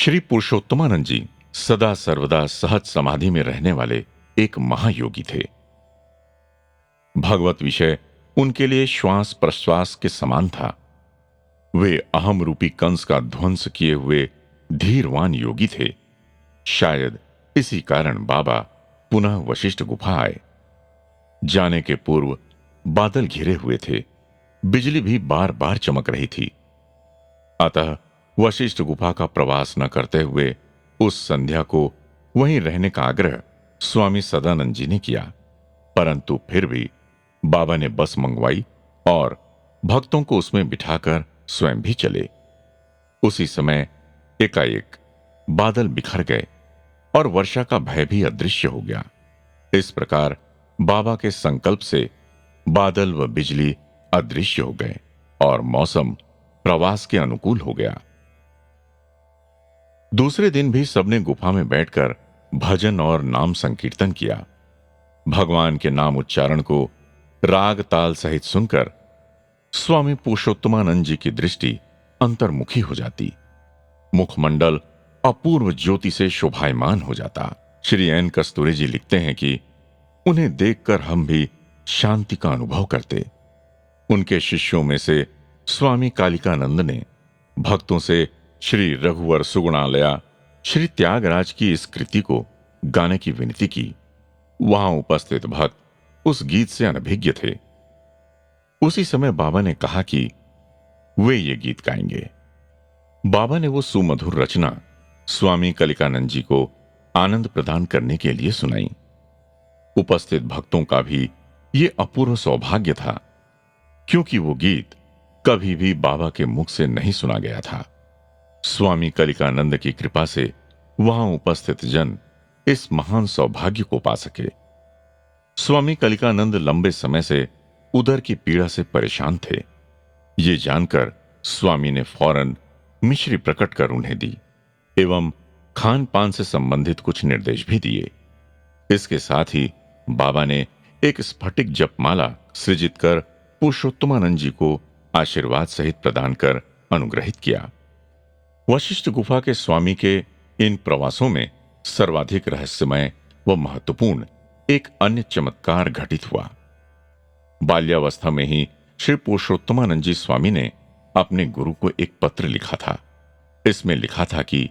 श्री पुरुषोत्तमानंद जी सदा सर्वदा सहज समाधि में रहने वाले एक महायोगी थे। भगवत विषय उनके लिए श्वास प्रश्वास के समान था। वे अहम रूपी कंस का ध्वंस किए हुए धीरवान योगी थे। शायद इसी कारण बाबा पुनः वशिष्ठ गुफा आए। जाने के पूर्व बादल घिरे हुए थे, बिजली भी बार बार चमक रही थी। अतः वशिष्ठ गुफा का प्रवास न करते हुए उस संध्या को वहीं रहने का आग्रह स्वामी सदानंद जी ने किया। परंतु फिर भी बाबा ने बस मंगवाई और भक्तों को उसमें बिठाकर स्वयं भी चले। उसी समय एकाएक बादल बिखर गए और वर्षा का भय भी अदृश्य हो गया। इस प्रकार बाबा के संकल्प से बादल व बिजली अदृश्य हो गए और मौसम प्रवास के अनुकूल हो गया। दूसरे दिन भी सबने गुफा में बैठकर भजन और नाम संकीर्तन किया। भगवान के नाम उच्चारण को राग ताल सहित सुनकर स्वामी पुरुषोत्तमानंद जी की दृष्टि अंतर्मुखी हो जाती। मुखमंडल अपूर्व ज्योति से शोभायमान हो जाता। श्री एन कस्तूरी जी लिखते हैं कि उन्हें देखकर हम भी शांति का अनुभव करते। उनके शिष्यों में से स्वामी कालिकानंद ने भक्तों से श्री रघुवर सुगुणालया श्री त्यागराज की इस कृति को गाने की विनती की। वहां उपस्थित भक्त उस गीत से अनभिज्ञ थे। उसी समय बाबा ने कहा कि वे ये गीत गाएंगे। बाबा ने वो सुमधुर रचना स्वामी कलिकानंद जी को आनंद प्रदान करने के लिए सुनाई। उपस्थित भक्तों का भी ये अपूर्व सौभाग्य था, क्योंकि वो गीत कभी भी बाबा के मुख से नहीं सुना गया था। स्वामी कलिकानंद की कृपा से वहां उपस्थित जन इस महान सौभाग्य को पा सके। स्वामी कलिकानंद लंबे समय से उदर की पीड़ा से परेशान थे। ये जानकर स्वामी ने फौरन मिश्री प्रकट कर उन्हें दी एवं खान पान से संबंधित कुछ निर्देश भी दिए। इसके साथ ही बाबा ने एक स्फटिक जपमाला सृजित कर पुरुषोत्तमानंद जी को आशीर्वाद सहित प्रदान कर अनुग्रहित किया। वशिष्ठ गुफा के स्वामी के इन प्रवासों में सर्वाधिक रहस्यमय व महत्वपूर्ण एक अन्य चमत्कार घटित हुआ। बाल्यावस्था में ही श्री पुरुषोत्तमानंद जी स्वामी ने अपने गुरु को एक पत्र लिखा था। इसमें लिखा था कि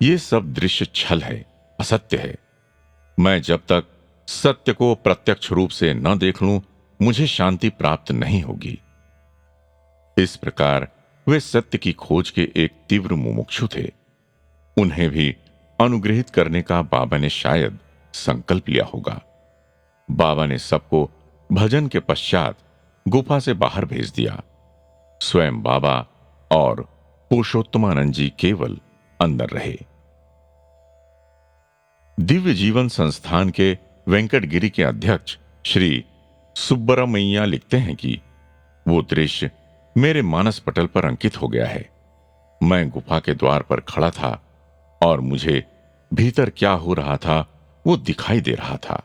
ये सब दृश्य छल है, असत्य है। मैं जब तक सत्य को प्रत्यक्ष रूप से न देख लूं, मुझे शांति प्राप्त नहीं होगी। इस प्रकार वे सत्य की खोज के एक तीव्र मुमुक्षु थे। उन्हें भी अनुग्रहित करने का बाबा ने शायद संकल्प लिया होगा। बाबा ने सबको भजन के पश्चात गुफा से बाहर भेज दिया। स्वयं बाबा और पुरुषोत्तमानंद जी केवल अंदर रहे। दिव्य जीवन संस्थान के वेंकटगिरी के अध्यक्ष श्री सुब्बरमैया लिखते हैं कि वो दृश्य मेरे मानस पटल पर अंकित हो गया है। मैं गुफा के द्वार पर खड़ा था और मुझे भीतर क्या हो रहा था वो दिखाई दे रहा था।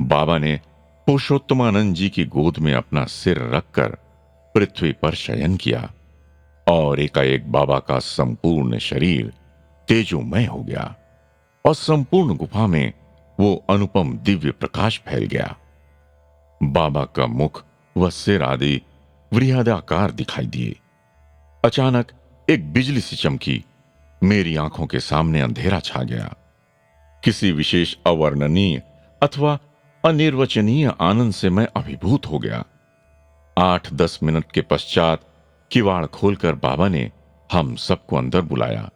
बाबा ने पुरुषोत्तमानंद जी की गोद में अपना सिर रखकर पृथ्वी पर शयन किया और एकाएक बाबा का संपूर्ण शरीर तेजोमय हो गया और संपूर्ण गुफा में वो अनुपम दिव्य प्रकाश फैल गया। बाबा का मुख व सिर आदि वृहदाकार दिखाई दिए। अचानक एक बिजली सी चमकी। मेरी आंखों के सामने अंधेरा छा गया। किसी विशेष अवर्णनीय अथवा अनिर्वचनीय आनंद से मैं अभिभूत हो गया। 8-10 मिनट के पश्चात किवाड़ खोलकर बाबा ने हम सबको अंदर बुलाया।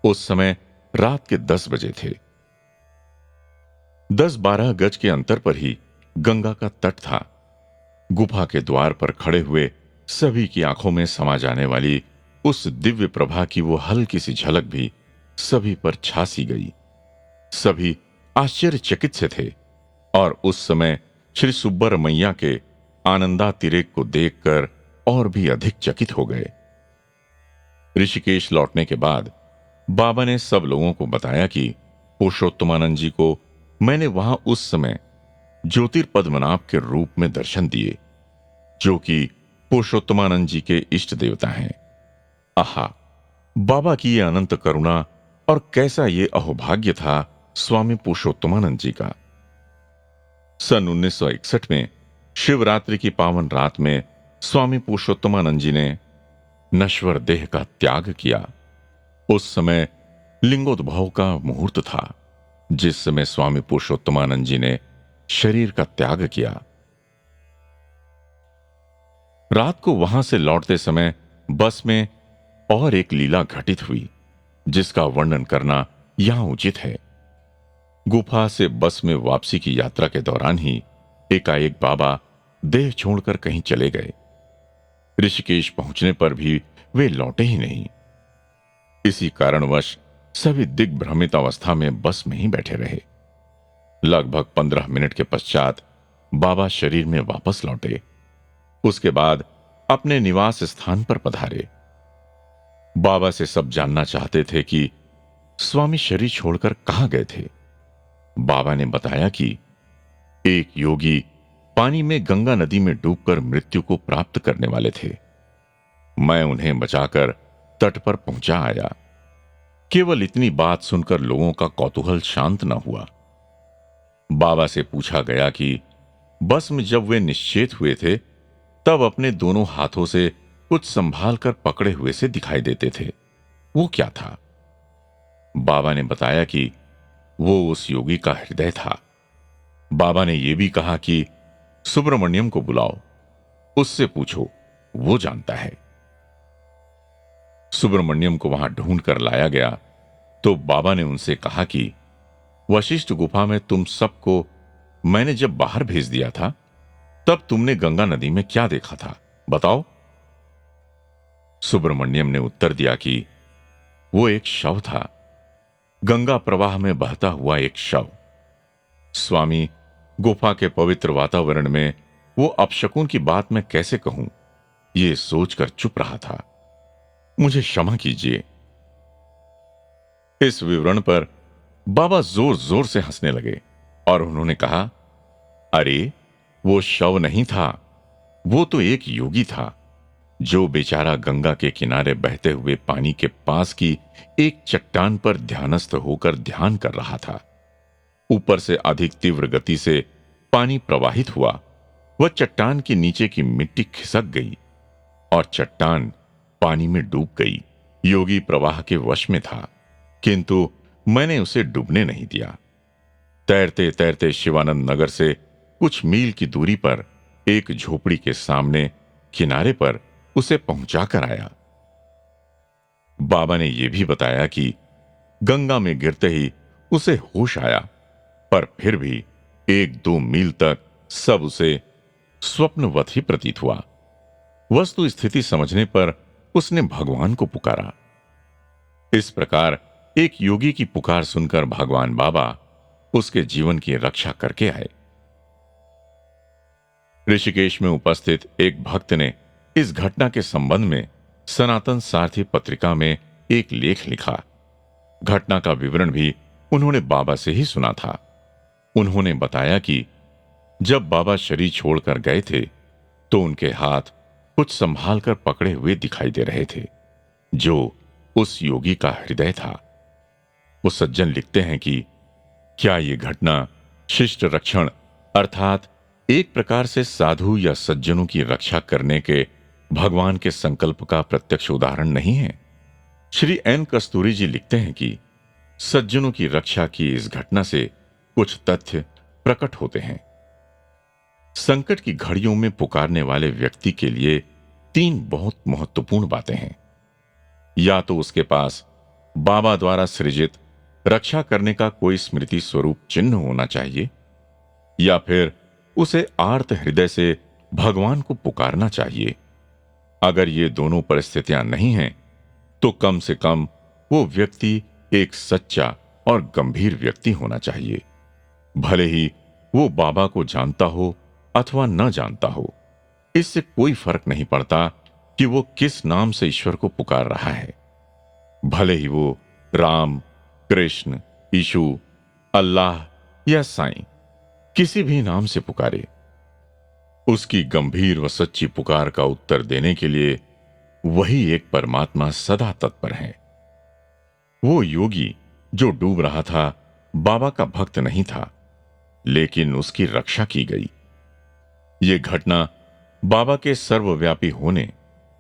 उस समय रात के 10 बजे थे। 10-12 गज के अंतर पर ही गंगा का तट था। गुफा के द्वार पर खड़े हुए सभी की आंखों में समा जाने वाली उस दिव्य प्रभा की वो हल्की सी झलक भी सभी पर छा सी गई। सभी आश्चर्यचकित से थे और उस समय श्री सुब्बरमैया के आनंदातिरेक को देखकर और भी अधिक चकित हो गए। ऋषिकेश लौटने के बाद बाबा ने सब लोगों को बताया कि पुरुषोत्तमानंद जी को मैंने वहां उस समय ज्योतिर्पद्मनाभ के रूप में दर्शन दिए, जो कि पुरुषोत्तमानंद जी के इष्ट देवता हैं। आहा, बाबा की ये अनंत करुणा और कैसा ये अहोभाग्य था स्वामी पुरुषोत्तमानंद जी का। सन 1961 में शिवरात्रि की पावन रात में स्वामी पुरुषोत्तमानंद जी ने नश्वर देह का त्याग किया। उस समय लिंगोद्भव का मुहूर्त था, जिस समय स्वामी पुरुषोत्तमानंद जी ने शरीर का त्याग किया। रात को वहां से लौटते समय बस में और एक लीला घटित हुई, जिसका वर्णन करना यहां उचित है। गुफा से बस में वापसी की यात्रा के दौरान ही एकाएक बाबा देह छोड़कर कहीं चले गए। ऋषिकेश पहुंचने पर भी वे लौटे ही नहीं। इसी कारणवश सभी दिग्भ्रमित अवस्था में बस में ही बैठे रहे। लगभग 15 मिनट के पश्चात बाबा शरीर में वापस लौटे। उसके बाद अपने निवास स्थान पर पधारे। बाबा से सब जानना चाहते थे कि स्वामी शरीर छोड़कर कहां गए थे। बाबा ने बताया कि एक योगी पानी में गंगा नदी में डूबकर मृत्यु को प्राप्त करने वाले थे। मैं उन्हें बचाकर तट पर पहुंचा आया। केवल इतनी बात सुनकर लोगों का कौतूहल शांत न हुआ। बाबा से पूछा गया कि बस में जब वे निश्चेत हुए थे तब अपने दोनों हाथों से कुछ संभाल कर पकड़े हुए से दिखाई देते थे, वो क्या था? बाबा ने बताया कि वो उस योगी का हृदय था। बाबा ने यह भी कहा कि सुब्रमण्यम को बुलाओ, उससे पूछो, वो जानता है। सुब्रमण्यम को वहां ढूंढ कर लाया गया तो बाबा ने उनसे कहा कि वशिष्ठ गुफा में तुम सबको मैंने जब बाहर भेज दिया था तब तुमने गंगा नदी में क्या देखा था, बताओ। सुब्रमण्यम ने उत्तर दिया कि वो एक शव था, गंगा प्रवाह में बहता हुआ एक शव। स्वामी, गुफा के पवित्र वातावरण में वो अपशकुन की बात मैं कैसे कहूं, ये सोचकर चुप रहा था। मुझे क्षमा कीजिए। इस विवरण पर बाबा जोर जोर से हंसने लगे और उन्होंने कहा, अरे वो शव नहीं था, वो तो एक योगी था जो बेचारा गंगा के किनारे बहते हुए पानी के पास की एक चट्टान पर ध्यानस्थ होकर ध्यान कर रहा था। ऊपर से अधिक तीव्र गति से पानी प्रवाहित हुआ। वह चट्टान के नीचे की मिट्टी खिसक गई और चट्टान पानी में डूब गई। योगी प्रवाह के वश में था, किंतु मैंने उसे डूबने नहीं दिया। तैरते तैरते शिवानंद नगर से कुछ मील की दूरी पर एक झोपड़ी के सामने किनारे पर उसे पहुंचाकर आया। बाबा ने यह भी बताया कि गंगा में गिरते ही उसे होश आया, पर फिर भी 1-2 मील तक सब उसे स्वप्नवत ही प्रतीत हुआ। वस्तु स्थिति समझने पर उसने भगवान को पुकारा। इस प्रकार एक योगी की पुकार सुनकर भगवान बाबा उसके जीवन की रक्षा करके आए। ऋषिकेश में उपस्थित एक भक्त ने इस घटना के संबंध में सनातन सारथी पत्रिका में एक लेख लिखा। घटना का विवरण भी उन्होंने बाबा से ही सुना था। उन्होंने बताया कि जब बाबा शरीर छोड़कर गए थे तो उनके हाथ कुछ संभाल कर पकड़े हुए दिखाई दे रहे थे, जो उस योगी का हृदय था। वो सज्जन लिखते हैं कि क्या ये घटना शिष्ट रक्षण अर्थात एक प्रकार से साधु या सज्जनों की रक्षा करने के भगवान के संकल्प का प्रत्यक्ष उदाहरण नहीं है? श्री एन कस्तूरी जी लिखते हैं कि सज्जनों की रक्षा की इस घटना से कुछ तथ्य प्रकट होते हैं। संकट की घड़ियों में पुकारने वाले व्यक्ति के लिए 3 बहुत महत्वपूर्ण बातें हैं। या तो उसके पास बाबा द्वारा सृजित रक्षा करने का कोई स्मृति स्वरूप चिन्ह होना चाहिए, या फिर उसे आर्त हृदय से भगवान को पुकारना चाहिए। अगर ये दोनों परिस्थितियां नहीं हैं, तो कम से कम वो व्यक्ति एक सच्चा और गंभीर व्यक्ति होना चाहिए। भले ही वो बाबा को जानता हो अथवा न जानता हो, इससे कोई फर्क नहीं पड़ता कि वो किस नाम से ईश्वर को पुकार रहा है। भले ही वो राम, कृष्ण, यीशु, अल्लाह या साईं किसी भी नाम से पुकारे, उसकी गंभीर व सच्ची पुकार का उत्तर देने के लिए वही एक परमात्मा सदा तत्पर है। वो योगी जो डूब रहा था बाबा का भक्त नहीं था, लेकिन उसकी रक्षा की गई। ये घटना बाबा के सर्वव्यापी होने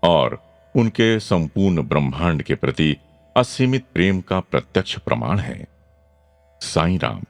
और उनके संपूर्ण ब्रह्मांड के प्रति असीमित प्रेम का प्रत्यक्ष प्रमाण है। साईं राम।